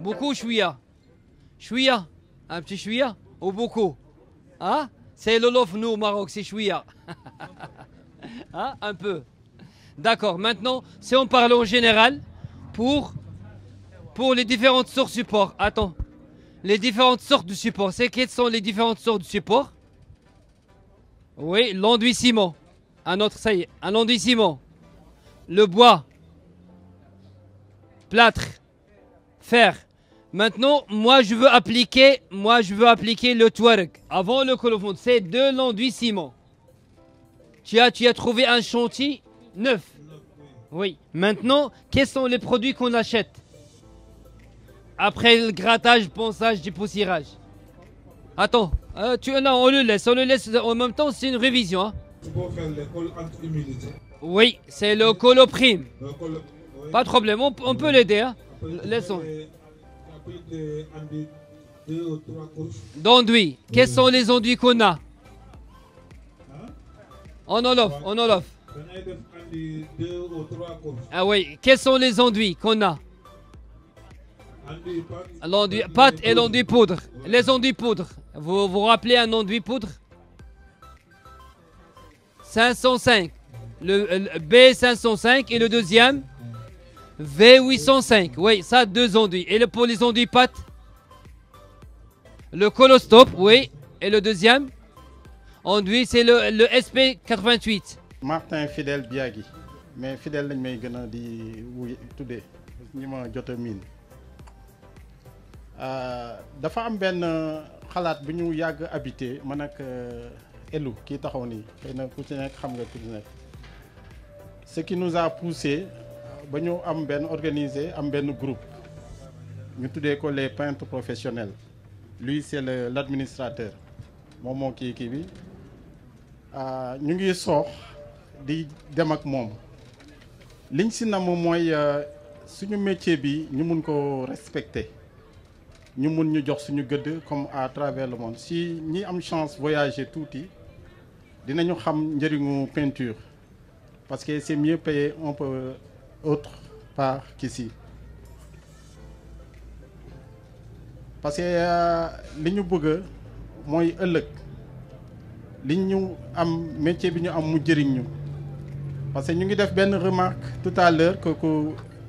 Beaucoup chouïa. Chouïa. Un petit chouïa ou beaucoup? Hein? C'est l'olof, nous, au Maroc, c'est chouïa. Hein? Un peu. D'accord. Maintenant, si on parle en général, pour les différentes sortes de support. Attends. Les différentes sortes de support. C'est quelles sont les différentes sortes de support? Oui, l'enduit ciment. Un autre, ça y est. Un enduit ciment. Le bois. Plâtre. Fer. Maintenant, moi je veux appliquer le twerk avant le colophon. C'est de l'enduit ciment. Tu as trouvé un chantier neuf. Oui. Maintenant, quels sont les produits qu'on achète après le grattage, ponçage, dépoussiérage? Attends, non, on le laisse en même temps, c'est une révision. Hein. Tu peux faire l'école anti-humidité. Oui, c'est le coloprime. Oui. Pas de problème, on peut l'aider. Hein. Laissons. D'enduit. Quels sont les enduits qu'on a? En Olof. Ah oui, quels sont les enduits qu'on a? L'enduit pâte et l'enduit poudre. Les enduits poudre. Vous vous rappelez un enduit poudre? 505. Le B505 et le deuxième V805. Oui, ça, deux enduits. Et pour les enduits pâte? Le Colostop, oui. Et le deuxième enduit, c'est le SP88. Martin Fidèle Biagui. Mais Fidèle lañ may gën a di tuddee ñi ma jot a miin. Dafa am benn xalaat bu ñu yàgg habité man ak Elou kii taxaw nii xëy na ku ci nekk xam nga ku ci nekk. Ce qui nous a poussé ba ñu am benn organisé am benn groupe ñu tuddee ko les peintres professionnels. Lui c'est l'administrateur moom moo kii bi ñu ngi soox di dem ak moom liñ si nam mooy suñu métier bi ñu mun ko respecter ñu mun ñu jox suñu gëdd comme à travers le monde si ñi am chance voyager tuuti dinañu xam njëriñu peinture parce que c'est mieux payé un peu autre part qu'ici parce que li ñu bëgg mooy ëllëg li ñu am métier bi ñu am mu jëriñ ñu parce que ñu ngi def benn remarque tout à l'heure que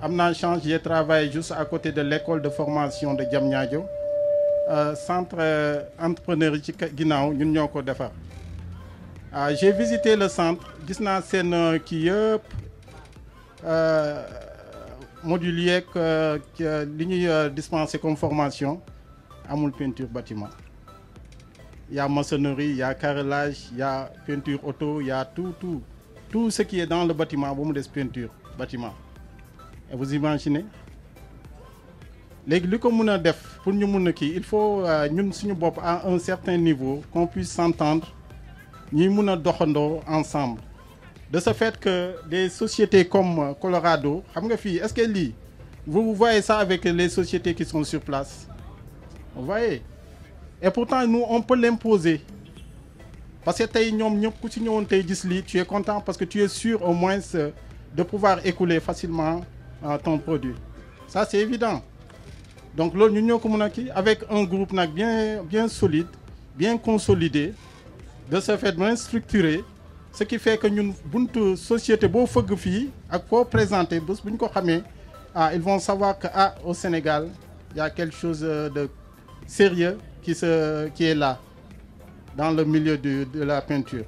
am naa chance j'ai travaillé juste à côté de l'école de formation de Diamniadio centre entrepreneur yi ci ginnaaw ñun ñoo ko defar j'ai visité le centre gis naa seen kii yëpp module yeeg li ñuy dispenser comme formation amul peinture bâtiment il y a maçonnerie il y a carrelage il y a peinture auto il y a tout ce qui est dans le bâtiment ba mu des peinture bâtiment et vous imaginez léegi li ko mën a def pour ñu mën a kii il faut ñun suñu bopp à un certain niveau qu'on puisse s'entendre ñuy mën a doxandoo ensemble de ce fait que des sociétés comme Colorado xam nga fii est-ce que lii vous voyez ça avec les sociétés qui sont sur place vous voyez et pourtant nous on peut l'imposer parce que tey ñoom ñëpp ku ci ñëwoon tey gis lii tu es content parce que tu es sûr au moins de pouvoir écouler facilement ton produit ça c'est évident donc loolu ñun ñoo ko mën a kii avec un groupe nag bien solide bien consolidé de ce fait bien structuré ce qui fait que ñun buntu société boo fëgg fii ak foo présenté bés bu ñu ko xamee ils vont savoir que au Sénégal il y a quelque chose de sérieux qui est là dans le milieu de la peinture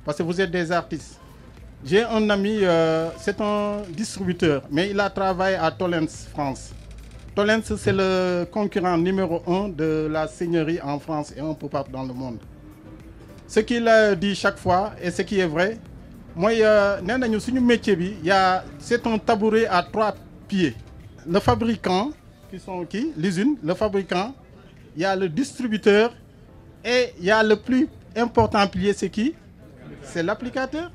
parce que vous êtes des artistes. J'ai un ami c'est un distributeur mais il a travaillé à Tollens France. Tollens c'est le concurrent numéro 1 de la seigneurie en France et un peu partout dans le monde. Ce qu'il dit chaque fois et ce qui est vrai mooy nee nañu suñu métier bi c'est un tabouret à 3 pieds. Le fabricant l'usine, le fabricant, il y a le distributeur et il y a le plus important pilier, c'est qui? C'est l'applicateur.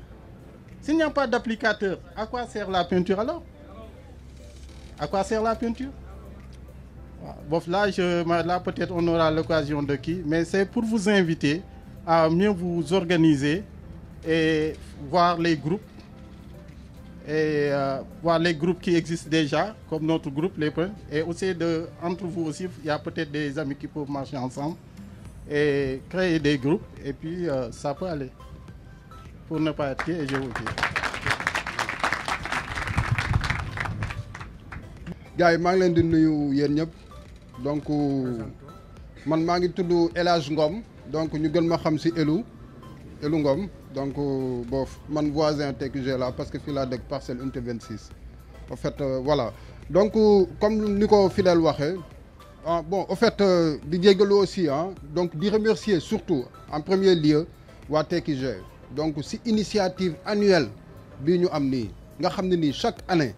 S'il n'y a pas d'applicateur, à quoi sert la peinture alors? À quoi sert la peinture? Bon, là peut-être on aura l'occasion de mais c'est pour vous inviter à mieux vous organiser et voir les groupes et voir les groupes qui existent déjà, comme notre groupe, les Peuls. Et aussi, entre vous aussi, il y a peut-être des amis qui peuvent marcher ensemble et créer des groupes. Et puis, ça peut aller. Pour ne pas être qui, et je vous dis. gars yi maa ngi leen di nuyu yéen ñëpp donc man maa ngi tudd El Hadj Ngom donc ñu gën ma xam si Elou Ngom donc boof man voisin TQG là parce que fii laa dëkk parcelle unité 26 en fait voilà donc comme ni ko Fidèle waxee bon en fait di jéggalu aussi donc di remercier surtout en premier lieu waa TQG donc si initiative annuelle bii ñu am nii nga xam ne nii chaque année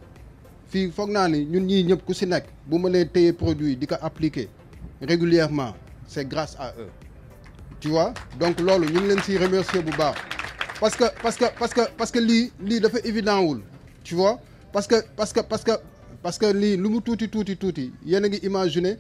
fii foog naa ni ñun ñii ñëpp ku si nekk bu mënee téye produit di ko appliquer régulièrement c'est grâce à eux tu vois donc loolu ñu ngi leen siy remercier bu baax parce que lii dafa évident wul tu vois parce que lii lu mu tuuti yéen a ngi imaginer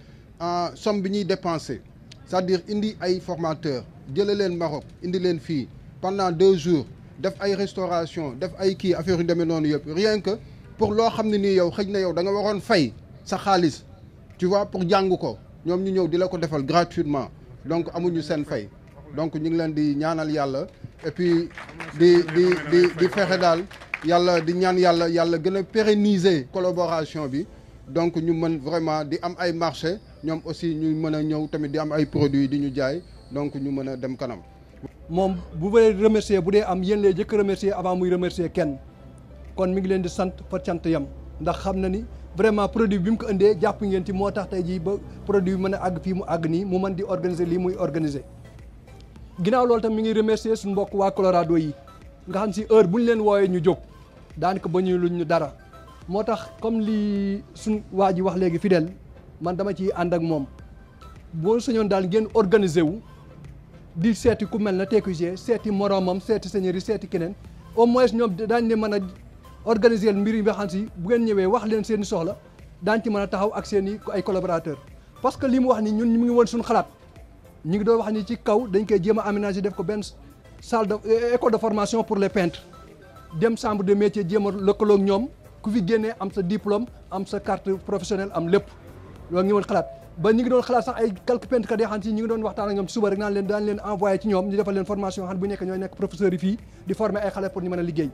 somme bi ñuy dépenser c'est-à-dire indi ay formateurs jële leen Maroc indi leen fii pendant 2 jours def ay restauration def ay kii affaire yu demee noonu yëpp rien que pour loo xam ne nii yow xëj na yow da nga waroon fay sa xaalis tu vois pour jàng ko ñoom ñu ñëw di la ko defal gratuitement donc amuñu seen fay donc ñu ngi leen di ñaanal yàlla et puis di fexe daal yàlla di ñaan yàlla gën a pérenniser collaboration bi donc ñu mën vraiment di am ay marché ñoom aussi ñu mën a ñëw tamit di am ay produits di ñu jaay donc ñu mën a dem kanam. moom bu may remercier bu dee am yéen lay jëkk remercier avant muy remercier kenn. kon mi ngi leen di sant fa cant yam ndax xam na ni vraiment produit bi mu ko indee jàpp ngeen ci moo tax tey jii ba produit bi mën a àgg fii mu àgg nii mu mën di organiser lii muy organiser. ginnaaw loolu tam mi ngi remercier suñu mbokk waa Colorado yi nga xam si heure bu ñu leen wooyee ñu jóg daanaka ba ñu luñ ñu dara moo tax comme lii suñ waa ji wax léegi Fidèle man dama ciy ànd ak moom boo sañoon daal ngeen organiser wu di seeti ku mel na TQG seeti moromam seeti seigneur seeti keneen au moins ñoom daañ ne mën a organiser mbir yi nga xam si bu ngeen ñëwee wax leen seen i soxla daañu ci mën a taxaw ak seen i ay collaborateurs parce que li mu wax ni ñun mu ngi woon suñu xalaat ñu ngi doon wax ni ci kaw dañ koy jéem a aménager def ko benn salle de école de formation pour les peintres dem chambre de métier jéem a lëkkaloog ñoom ku fi génnee am sa diplôme am sa carte professionnelle am lépp loolu ngi woon xalaat ba ñu ngi doon xalaat sax ay quelques peintres kat yoo xam si ñu ngi doon waxtaan ak ñoom ci suba rek daan leen envoyé ci ñoom ñu defal leen formation xam bu nekk ñooy nekk professeurs yi fii di former ay xale pour ñu mën a liggéey